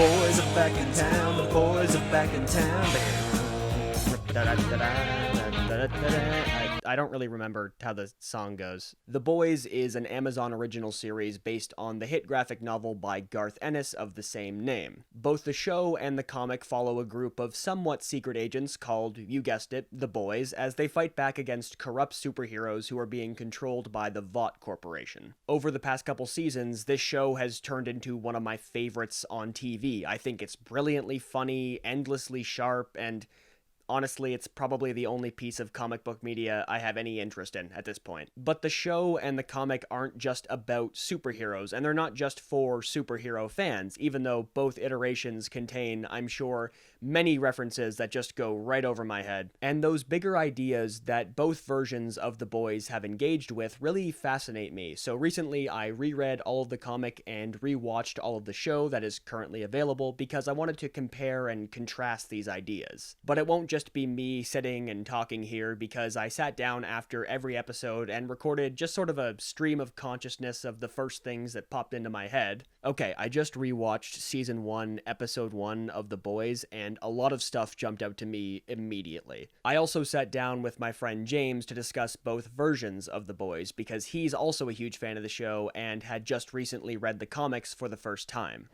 boys are back in town, the boys are back in town. I don't really remember how the song goes. The Boys is an Amazon original series based on the hit graphic novel by Garth Ennis of the same name. Both the show and the comic follow a group of somewhat secret agents called, you guessed it, the Boys, as they fight back against corrupt superheroes who are being controlled by the Vought Corporation. Over the past couple seasons, this show has turned into one of my favorites on TV. I think it's brilliantly funny, endlessly sharp, and honestly, it's probably the only piece of comic book media I have any interest in at this point. But the show and the comic aren't just about superheroes, and they're not just for superhero fans, even though both iterations contain, I'm sure, many references that just go right over my head. And those bigger ideas that both versions of The Boys have engaged with really fascinate me. So recently I reread all of the comic and rewatched all of the show that is currently available because I wanted to compare and contrast these ideas. But it won't just be me sitting and talking here, because I sat down after every episode and recorded just sort of a stream of consciousness of the first things that popped into my head. Okay, I just rewatched season 1, episode 1 of The Boys, and a lot of stuff jumped out to me immediately. I also sat down with my friend James to discuss both versions of The Boys, because he's also a huge fan of the show and had just recently read the comics for the first time.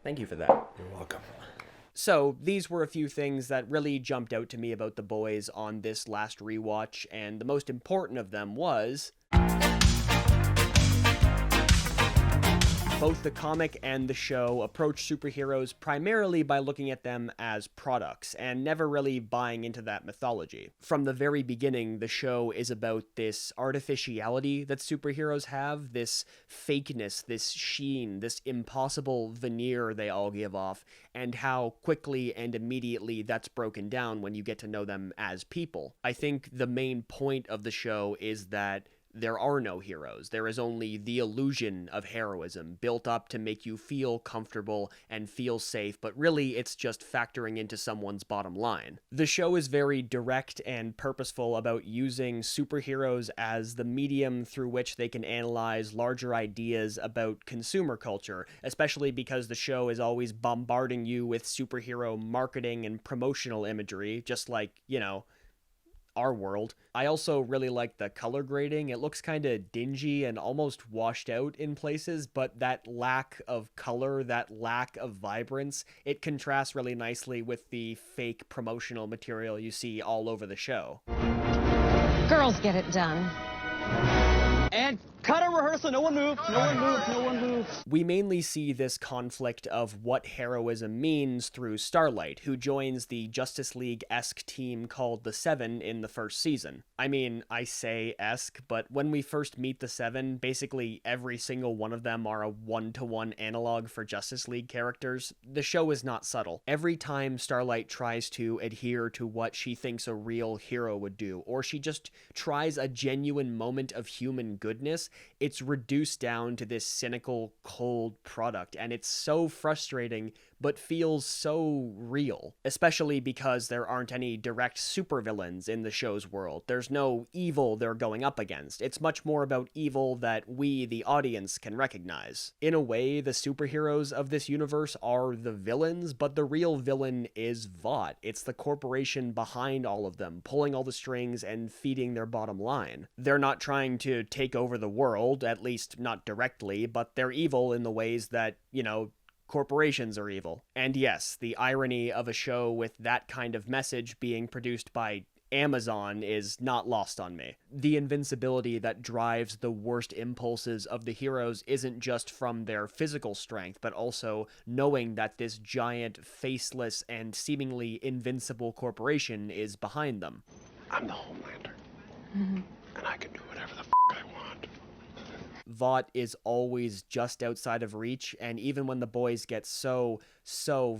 Thank you for that. You're welcome. So, these were a few things that really jumped out to me about The Boys on this last rewatch, and the most important of them was both the comic and the show approach superheroes primarily by looking at them as products, and never really buying into that mythology. From the very beginning, the show is about this artificiality that superheroes have, this fakeness, this sheen, this impossible veneer they all give off, and how quickly and immediately that's broken down when you get to know them as people. I think the main point of the show is that there are no heroes. There is only the illusion of heroism built up to make you feel comfortable and feel safe, but really it's just factoring into someone's bottom line. The show is very direct and purposeful about using superheroes as the medium through which they can analyze larger ideas about consumer culture, especially because the show is always bombarding you with superhero marketing and promotional imagery, just like, you know, our world. I also really like the color grading. It looks kind of dingy and almost washed out in places, but that lack of color, that lack of vibrance, it contrasts really nicely with the fake promotional material you see all over the show. Girls get it done. And cut a rehearsal, no one move, no one move, no one move. We mainly see this conflict of what heroism means through Starlight, who joins the Justice League-esque team called the Seven in the first season. I mean, I say esque, but when we first meet the Seven, basically every single one of them are a one-to-one analog for Justice League characters. The show is not subtle. Every time Starlight tries to adhere to what she thinks a real hero would do, or she just tries a genuine moment of human goodness, it's reduced down to this cynical, cold product, and it's so frustrating, but feels so real, especially because there aren't any direct supervillains in the show's world. There's no evil they're going up against. It's much more about evil that we, the audience, can recognize. In a way, the superheroes of this universe are the villains, but the real villain is Vought. It's the corporation behind all of them, pulling all the strings and feeding their bottom line. They're not trying to take over the world, at least not directly, but they're evil in the ways that, you know, corporations are evil. And yes, the irony of a show with that kind of message being produced by Amazon is not lost on me. The invincibility that drives the worst impulses of the heroes isn't just from their physical strength, but also knowing that this giant, faceless, and seemingly invincible corporation is behind them. I'm the Homelander. And I can do whatever the I want. Vought is always just outside of reach, and even when the boys get so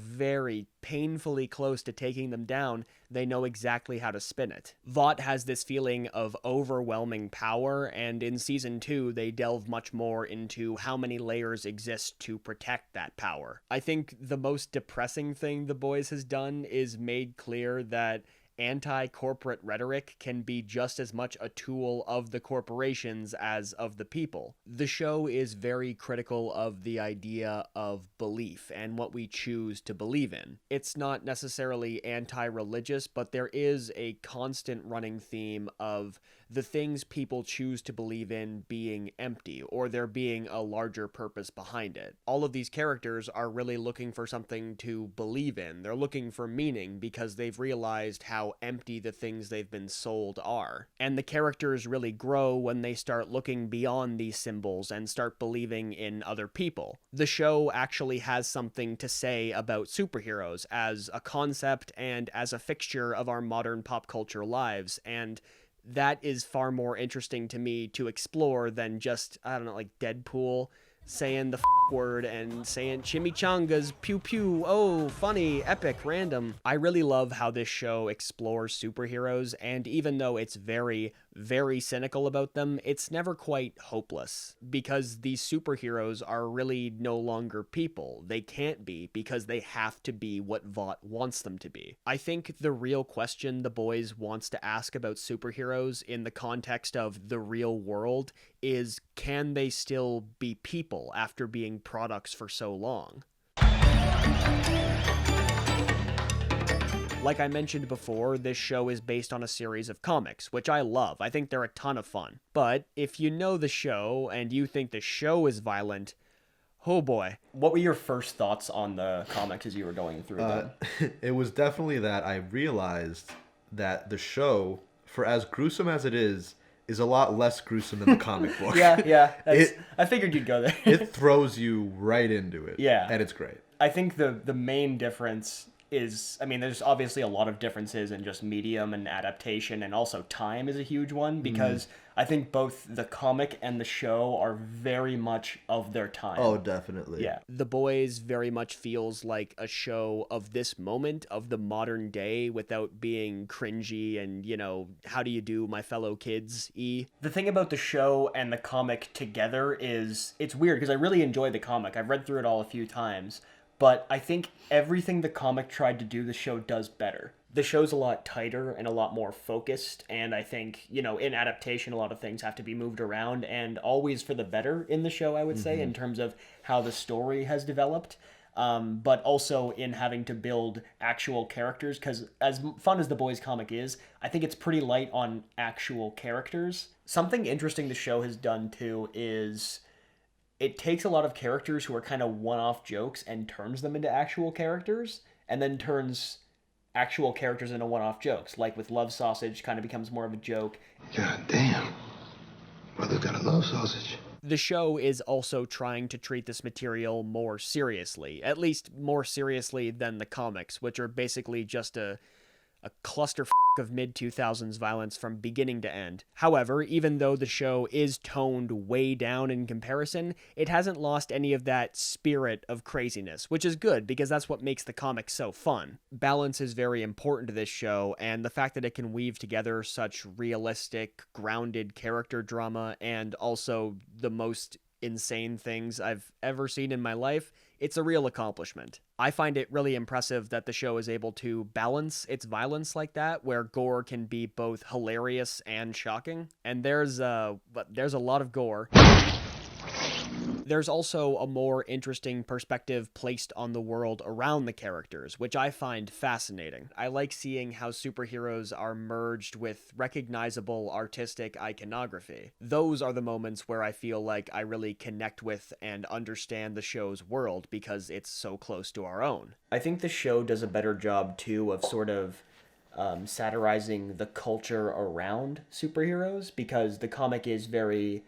very painfully close to taking them down, they know exactly how to spin it. Vought has this feeling of overwhelming power, and in Season 2, they delve much more into how many layers exist to protect that power. I think the most depressing thing the boys has done is made clear that anti-corporate rhetoric can be just as much a tool of the corporations as of the people. The show is very critical of the idea of belief and what we choose to believe in. It's not necessarily anti-religious, but there is a constant running theme of the things people choose to believe in being empty, or there being a larger purpose behind it. All of these characters are really looking for something to believe in. They're looking for meaning because they've realized how empty the things they've been sold are. And the characters really grow when they start looking beyond these symbols and start believing in other people. The show actually has something to say about superheroes as a concept and as a fixture of our modern pop culture lives, and that is far more interesting to me to explore than just, I don't know, like Deadpool saying the word and saying chimichangas, pew pew, oh, funny, epic, random. I really love how this show explores superheroes, and even though it's very, very cynical about them, it's never quite hopeless, because these superheroes are really no longer people. They can't be, because they have to be what Vought wants them to be. I think the real question The Boys wants to ask about superheroes in the context of the real world is, can they still be people after being products for so long? Like I mentioned before, this show is based on a series of comics, which I love. I think they're a ton of fun. But if you know the show and you think the show is violent, oh boy. What were your first thoughts on the comics as you were going through them? It was definitely that I realized that the show, for as gruesome as it is a lot less gruesome than the comic book. Yeah. I figured you'd go there. It throws you right into it. Yeah. And it's great. I think the main difference is, I mean, there's obviously a lot of differences in just medium and adaptation, and also time is a huge one, because I think both the comic and the show are very much of their time. Oh, definitely. Yeah. The Boys very much feels like a show of this moment, of the modern day, without being cringy and, you know, how do you do, my fellow kids-y. The thing about the show and the comic together is, it's weird, because I really enjoy the comic. I've read through it all a few times, but I think everything the comic tried to do, the show does better. The show's a lot tighter and a lot more focused, and I think, you know, in adaptation, a lot of things have to be moved around, and always for the better in the show, I would say, in terms of how the story has developed, but also in having to build actual characters, because as fun as the Boys comic is, I think it's pretty light on actual characters. Something interesting the show has done, too, is it takes a lot of characters who are kind of one-off jokes and turns them into actual characters, and then turns actual characters into one-off jokes. Like with Love Sausage, kind of becomes more of a joke. God damn. Brother got a love sausage. The show is also trying to treat this material more seriously, at least more seriously than the comics, which are basically just a clusterfuck of mid-2000s violence from beginning to end. However, even though the show is toned way down in comparison, it hasn't lost any of that spirit of craziness, which is good because that's what makes the comic so fun. Balance is very important to this show, and the fact that it can weave together such realistic, grounded character drama and also the most insane things I've ever seen in my life, it's a real accomplishment. I find it really impressive that the show is able to balance its violence like that, where gore can be both hilarious and shocking. And there's a lot of gore. There's also a more interesting perspective placed on the world around the characters, which I find fascinating. I like seeing how superheroes are merged with recognizable artistic iconography. Those are the moments where I feel like I really connect with and understand the show's world because it's so close to our own. I think the show does a better job, too, of sort of satirizing the culture around superheroes, because the comic is very,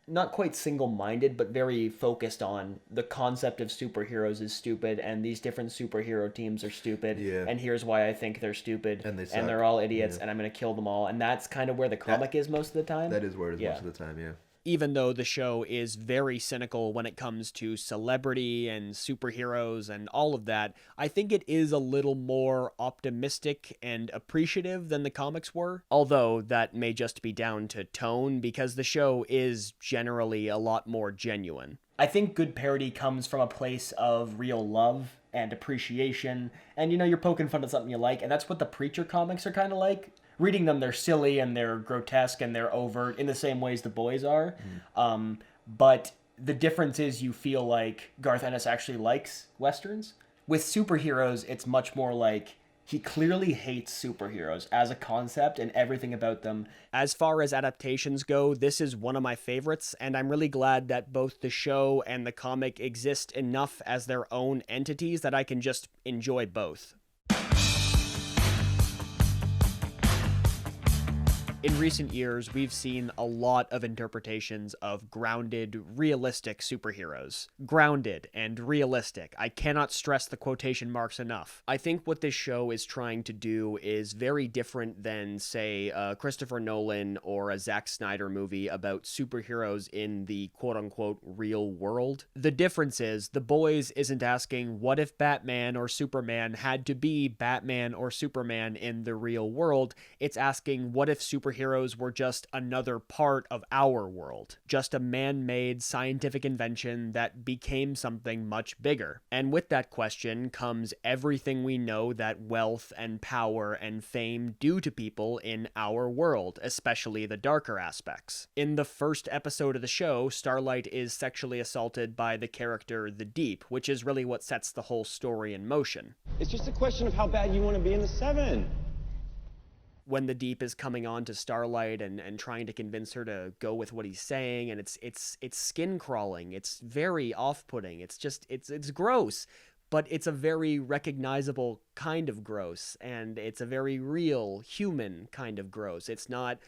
not quite single-minded, but very focused on the concept of superheroes is stupid, and these different superhero teams are stupid, and here's why I think they're stupid, and they're all idiots, and I'm going to kill them all, and that's kind of where the comic is most of the time. That is where it is most of the time, yeah. Even though the show is very cynical when it comes to celebrity and superheroes and all of that, I think it is a little more optimistic and appreciative than the comics were. Although that may just be down to tone, because the show is generally a lot more genuine. I think good parody comes from a place of real love and appreciation, and you're poking fun at something you like, and that's what the Preacher comics are kind of like. Reading them, they're silly and they're grotesque and they're overt in the same ways the boys are. But the difference is you feel like Garth Ennis actually likes Westerns. With superheroes, it's much more like he clearly hates superheroes as a concept and everything about them. As far as adaptations go, this is one of my favorites, and I'm really glad that both the show and the comic exist enough as their own entities that I can just enjoy both. In recent years, we've seen a lot of interpretations of grounded, realistic superheroes. Grounded and realistic. I cannot stress the quotation marks enough. I think what this show is trying to do is very different than, say, a Christopher Nolan or a Zack Snyder movie about superheroes in the quote-unquote real world. The difference is, The Boys isn't asking what if Batman or Superman had to be Batman or Superman in the real world. It's asking what if superheroes were just another part of our world, just a man-made scientific invention that became something much bigger. And with that question comes everything we know that wealth and power and fame do to people in our world, especially the darker aspects. In the first episode of the show, Starlight is sexually assaulted by the character The Deep, which is really what sets the whole story in motion. It's just a question of how bad you want to be in the Seven. When The Deep is coming on to Starlight and trying to convince her to go with what he's saying, and it's skin crawling. It's very off-putting. It's gross, but it's a very recognizable kind of gross, and it's a very real, human kind of gross. It's not,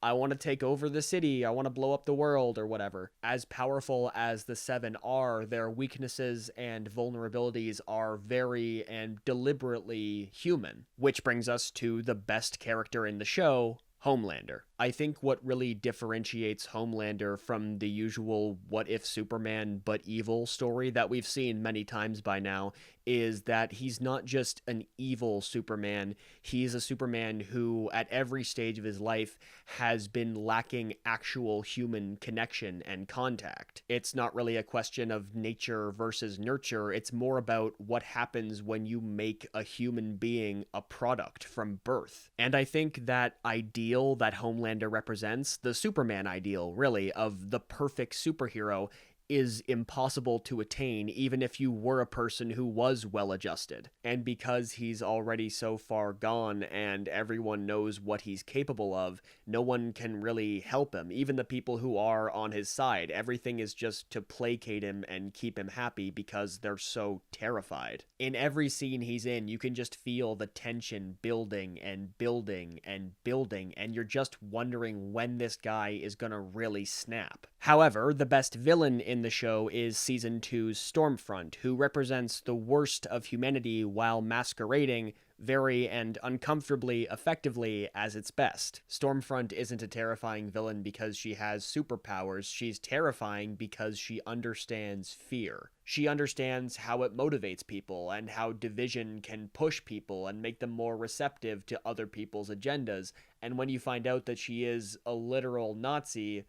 I want to take over the city, I want to blow up the world, or whatever. As powerful as the Seven are, their weaknesses and vulnerabilities are very and deliberately human. Which brings us to the best character in the show, Homelander. I think what really differentiates Homelander from the usual what if Superman but evil story that we've seen many times by now is that he's not just an evil Superman, he's a Superman who at every stage of his life has been lacking actual human connection and contact. It's not really a question of nature versus nurture, it's more about what happens when you make a human being a product from birth. And I think that ideal that Homelander represents, the Superman ideal, really, of the perfect superhero, is impossible to attain even if you were a person who was well-adjusted. And because he's already so far gone and everyone knows what he's capable of, no one can really help him. Even the people who are on his side, everything is just to placate him and keep him happy because they're so terrified. In every scene he's in, you can just feel the tension building and building and building, and you're just wondering when this guy is gonna really snap. However, the best villain in the show is Season 2's Stormfront, who represents the worst of humanity while masquerading very and uncomfortably effectively as its best. Stormfront isn't a terrifying villain because she has superpowers, she's terrifying because she understands fear. She understands how it motivates people and how division can push people and make them more receptive to other people's agendas, and when you find out that she is a literal Nazi,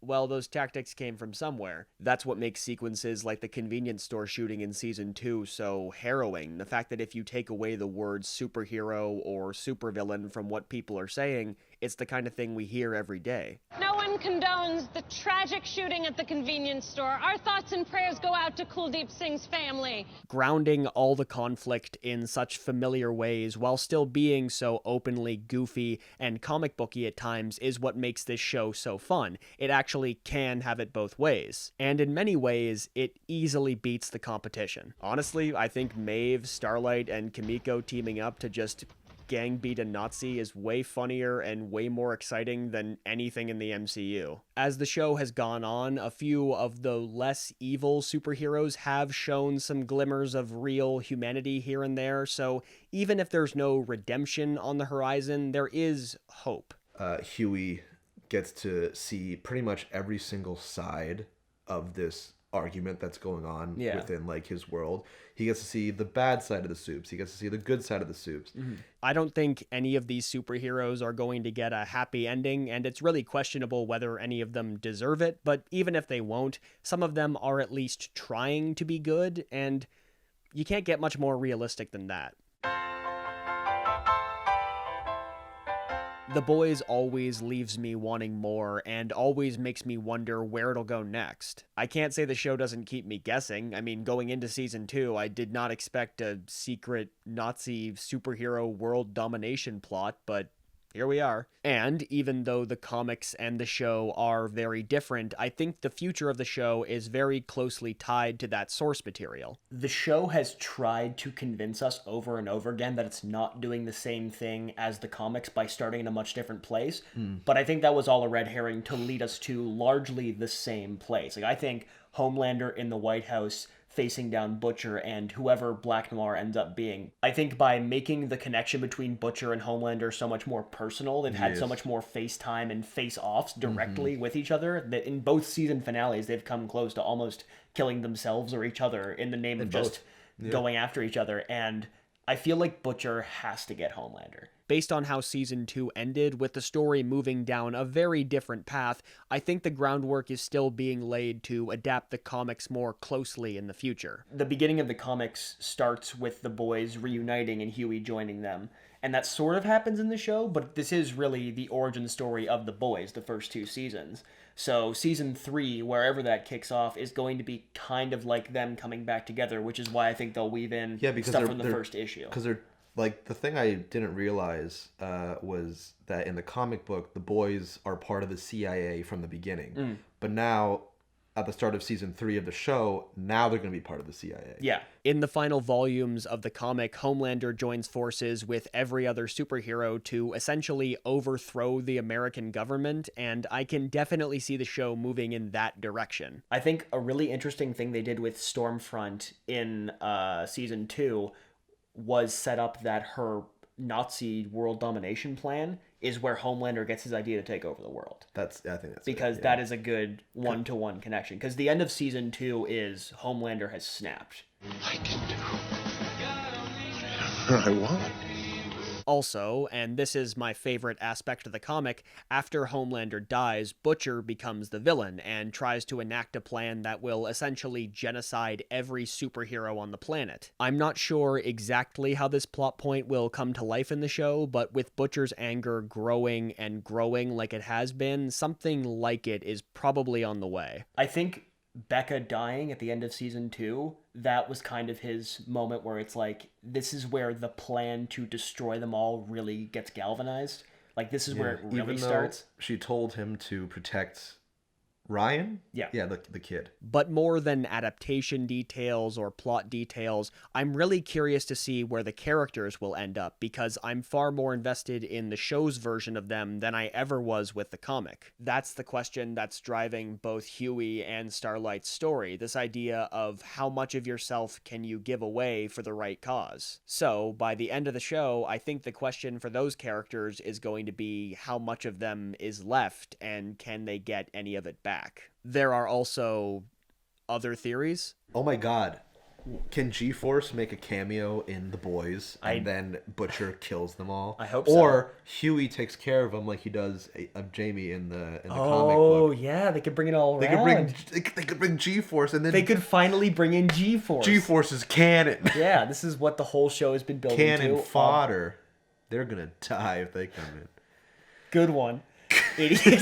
well, those tactics came from somewhere. That's what makes sequences like the convenience store shooting in Season 2 so harrowing. The fact that if you take away the words superhero or supervillain from what people are saying, it's the kind of thing we hear every day. No one condones the tragic shooting at the convenience store. Our thoughts and prayers go out to Kuldeep Singh's family. Grounding all the conflict in such familiar ways while still being so openly goofy and comic booky at times is what makes this show so fun. It actually can have it both ways. And in many ways, it easily beats the competition. Honestly, I think Maeve, Starlight, and Kimiko teaming up to just gang beat a Nazi is way funnier and way more exciting than anything in the MCU. As the show has gone on, a few of the less evil superheroes have shown some glimmers of real humanity here and there, so even if there's no redemption on the horizon, there is hope. Huey gets to see pretty much every single side of this argument that's going on Yeah. within like his world. He gets to see the bad side of the soups. He gets to see the good side of the soups. I don't think any of these superheroes are going to get a happy ending, and it's really questionable whether any of them deserve it, but even if they won't, some of them are at least trying to be good, and you can't get much more realistic than that. The Boys always leaves me wanting more and always makes me wonder where it'll go next. I can't say the show doesn't keep me guessing. I mean, going into season 2, I did not expect a secret Nazi superhero world domination plot, but here we are. And even though the comics and the show are very different, I think the future of the show is very closely tied to that source material. The show has tried to convince us over and over again that it's not doing the same thing as the comics by starting in a much different place, but I think that was all a red herring to lead us to largely the same place. Like, I think Homelander in the White House facing down Butcher and whoever Black Noir ends up being. I think by making the connection between Butcher and Homelander so much more personal, they've had so much more FaceTime and face-offs directly with each other, that in both season finales they've come close to almost killing themselves or each other in the name of just going after each other, and I feel like Butcher has to get Homelander. Based on how season 2 ended, with the story moving down a very different path, I think the groundwork is still being laid to adapt the comics more closely in the future. The beginning of the comics starts with the boys reuniting and Huey joining them, and that sort of happens in the show, but this is really the origin story of the boys, the first 2 seasons. So season 3, wherever that kicks off, is going to be kind of like them coming back together, which is why I think they'll weave in stuff from the first issue. Because they're like, the thing I didn't realize was that in the comic book, the boys are part of the CIA from the beginning. But now, at the start of season 3 of the show, now they're going to be part of the CIA. Yeah. In the final volumes of the comic, Homelander joins forces with every other superhero to essentially overthrow the American government, and I can definitely see the show moving in that direction. I think a really interesting thing they did with Stormfront in season 2 was set up that her Nazi world domination plan is where Homelander gets his idea to take over the world. I think that's because that is a good one-to-one connection. Because the end of season 2 is Homelander has snapped. I can do whatever I want. Also, and this is my favorite aspect of the comic, after Homelander dies, Butcher becomes the villain and tries to enact a plan that will essentially genocide every superhero on the planet. I'm not sure exactly how this plot point will come to life in the show, but with Butcher's anger growing and growing like it has been, something like it is probably on the way. I think Becca dying at the end of season 2, that was kind of his moment where it's like, this is where the plan to destroy them all really gets galvanized. Like, this is where it really starts. She told him to protect Ryan? Yeah. Yeah, the kid. But more than adaptation details or plot details, I'm really curious to see where the characters will end up, because I'm far more invested in the show's version of them than I ever was with the comic. That's the question that's driving both Huey and Starlight's story, this idea of how much of yourself can you give away for the right cause. So, by the end of the show, I think the question for those characters is going to be how much of them is left, and can they get any of it back. There are also other theories. Oh my god. Can G-Force make a cameo in The Boys and then Butcher kills them all? I hope so. Or Huey takes care of them like he does of Jamie in the comic book. Oh yeah, they could bring it all around. They could bring G-Force and then they could finally bring in G-Force. G-Force is canon. Yeah, this is what the whole show has been building to. Cannon fodder. They're gonna die if they come in. Good one. Idiot.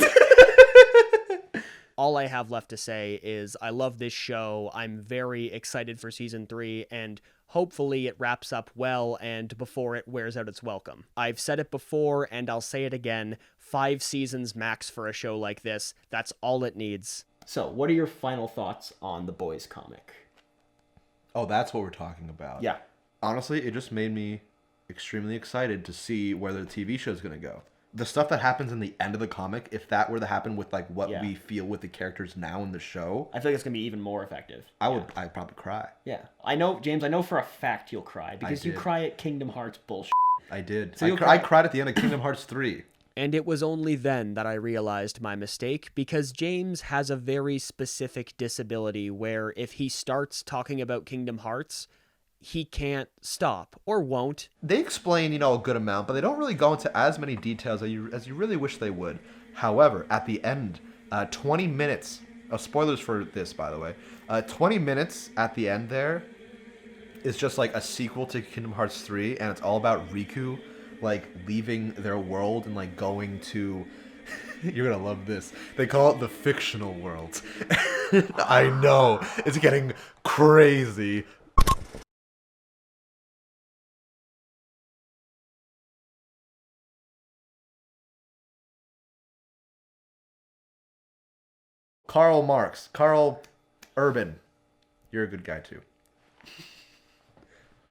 All I have left to say is I love this show. I'm very excited for season 3, and hopefully it wraps up well and before it wears out its welcome. I've said it before, and I'll say it again. 5 seasons max for a show like this. That's all it needs. So, what are your final thoughts on the Boys comic? Oh, that's what we're talking about. Yeah. Honestly, it just made me extremely excited to see where the TV show is going to go. The stuff that happens in the end of the comic, if that were to happen with like what we feel with the characters now in the show, I feel like it's gonna be even more effective. I'd probably cry. Yeah, I know, James. I know for a fact you'll cry because you cry at Kingdom Hearts bullshit. I did. So I cried at the end of Kingdom Hearts 3. And it was only then that I realized my mistake, because James has a very specific disability where if he starts talking about Kingdom Hearts, he can't stop, or won't. They explain, a good amount, but they don't really go into as many details as you really wish they would. However, at the end, 20 minutes, spoilers for this, by the way, 20 minutes at the end there is just like a sequel to Kingdom Hearts 3, and it's all about Riku, like, leaving their world and, like, going to... You're gonna love this. They call it the fictional world. I know. It's getting crazy. Karl Marx. Karl Urban. You're a good guy, too.